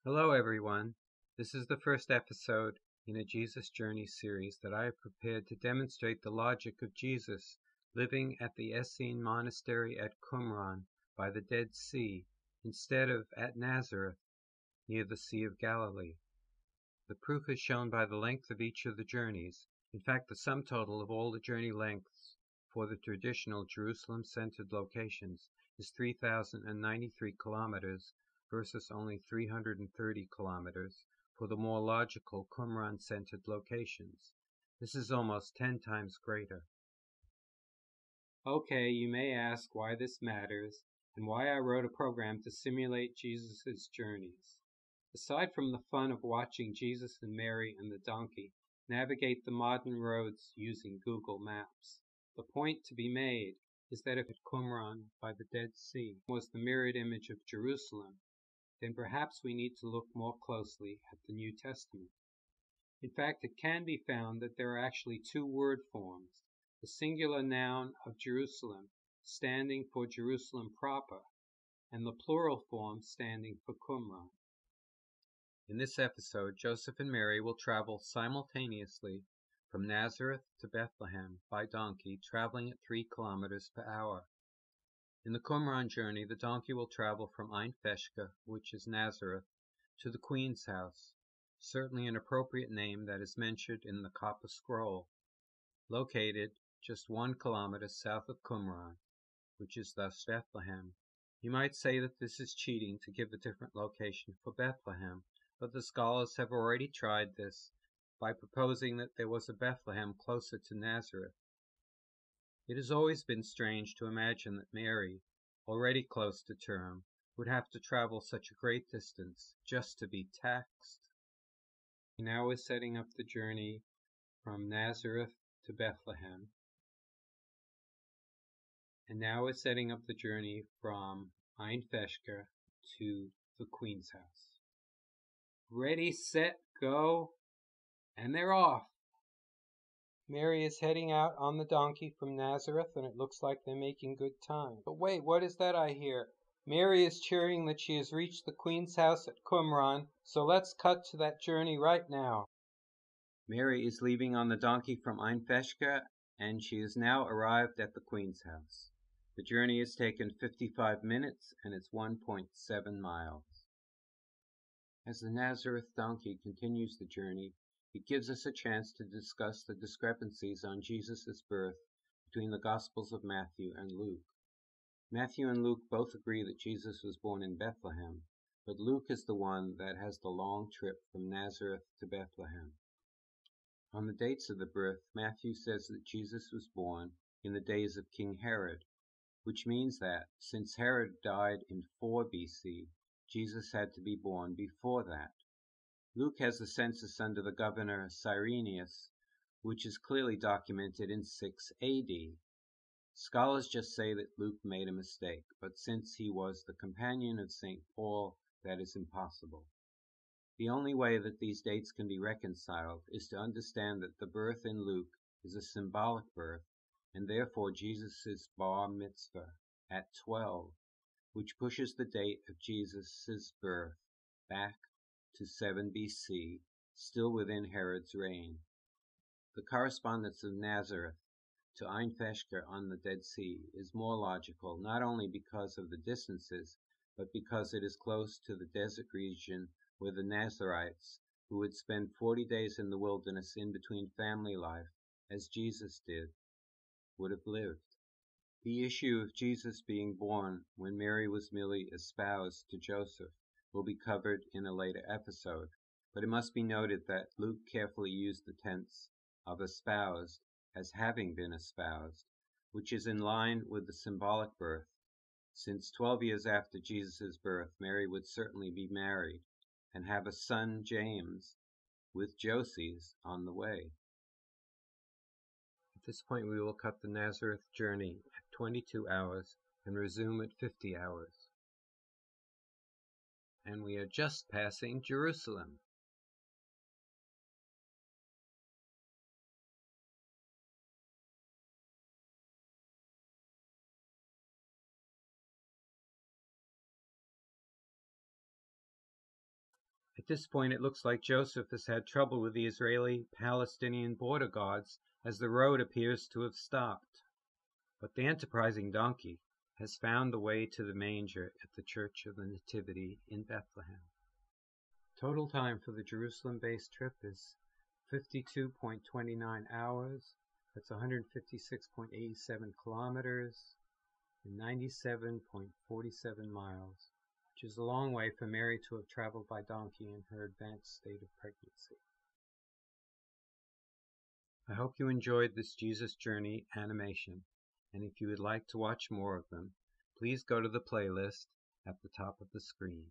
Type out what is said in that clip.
Hello everyone. This is the first episode in a Jesus Journey series that I have prepared to demonstrate the logic of Jesus living at the Essene monastery at Qumran by the Dead Sea instead of at Nazareth near the Sea of Galilee. The proof is shown by the length of each of the journeys. In fact, the sum total of all the journey lengths for the traditional Jerusalem-centered locations is 3,093 kilometers versus only 330 kilometers for the more logical Qumran-centered locations. This is almost 10 times greater. Okay, you may ask why this matters and why I wrote a program to simulate Jesus' journeys. Aside from the fun of watching Jesus and Mary and the donkey navigate the modern roads using Google Maps, the point to be made is that if Qumran by the Dead Sea was the mirrored image of Jerusalem, then perhaps we need to look more closely at the New Testament. In fact, it can be found that there are actually two word forms, the singular noun of Jerusalem standing for Jerusalem proper, and the plural form standing for Qumran. In this episode, Joseph and Mary will travel simultaneously from Nazareth to Bethlehem by donkey, traveling at 3 kilometers per hour. In the Qumran journey, the donkey will travel from Ein Feshka, which is Nazareth, to the Queen's house, certainly an appropriate name that is mentioned in the Copper Scroll, located just 1 kilometer south of Qumran, which is thus Bethlehem. You might say that this is cheating to give a different location for Bethlehem, but the scholars have already tried this by proposing that there was a Bethlehem closer to Nazareth. It has always been strange to imagine that Mary, already close to term, would have to travel such a great distance just to be taxed. Now we're setting up the journey from Nazareth to Bethlehem. And now we're setting up the journey from Ein Feshka to the Queen's house. Ready, set, go, and they're off. Mary is heading out on the donkey from Nazareth, and it looks like they're making good time. But wait, what is that I hear? Mary is cheering that she has reached the Queen's house at Qumran, so let's cut to that journey right now. Mary is leaving on the donkey from Ein Feshka, and she has now arrived at the Queen's house. The journey has taken 55 minutes, and it's 1.7 miles. As the Nazareth donkey continues the journey, it gives us a chance to discuss the discrepancies on Jesus' birth between the Gospels of Matthew and Luke. Matthew and Luke both agree that Jesus was born in Bethlehem, but Luke is the one that has the long trip from Nazareth to Bethlehem. On the dates of the birth, Matthew says that Jesus was born in the days of King Herod, which means that, since Herod died in 4 BC, Jesus had to be born before that. Luke has the census under the governor Cyrenius, which is clearly documented in 6 AD. Scholars just say that Luke made a mistake, but since he was the companion of St. Paul, that is impossible. The only way that these dates can be reconciled is to understand that the birth in Luke is a symbolic birth, and therefore Jesus' bar mitzvah at 12, which pushes the date of Jesus' birth back to 7 BC, still within Herod's reign. The correspondence of Nazareth to Ein Feshka on the Dead Sea is more logical, not only because of the distances, but because it is close to the desert region where the Nazarites, who would spend 40 days in the wilderness in between family life, as Jesus did, would have lived. The issue of Jesus being born when Mary was merely espoused to Joseph will be covered in a later episode, but it must be noted that Luke carefully used the tense of espoused as having been espoused, which is in line with the symbolic birth, since 12 years after Jesus' birth, Mary would certainly be married and have a son, James, with Joses on the way. At this point, we will cut the Nazareth journey at 22 hours and resume at 50 hours. And we are just passing Jerusalem. At this point, it looks like Joseph has had trouble with the Israeli-Palestinian border guards, as the road appears to have stopped. But the enterprising donkey has found the way to the manger at the Church of the Nativity in Bethlehem. Total time for the Jerusalem-based trip is 52.29 hours. That's 156.87 kilometers and 97.47 miles, which is a long way for Mary to have traveled by donkey in her advanced state of pregnancy. I hope you enjoyed this Jesus Journey animation, and if you would like to watch more of them, please go to the playlist at the top of the screen.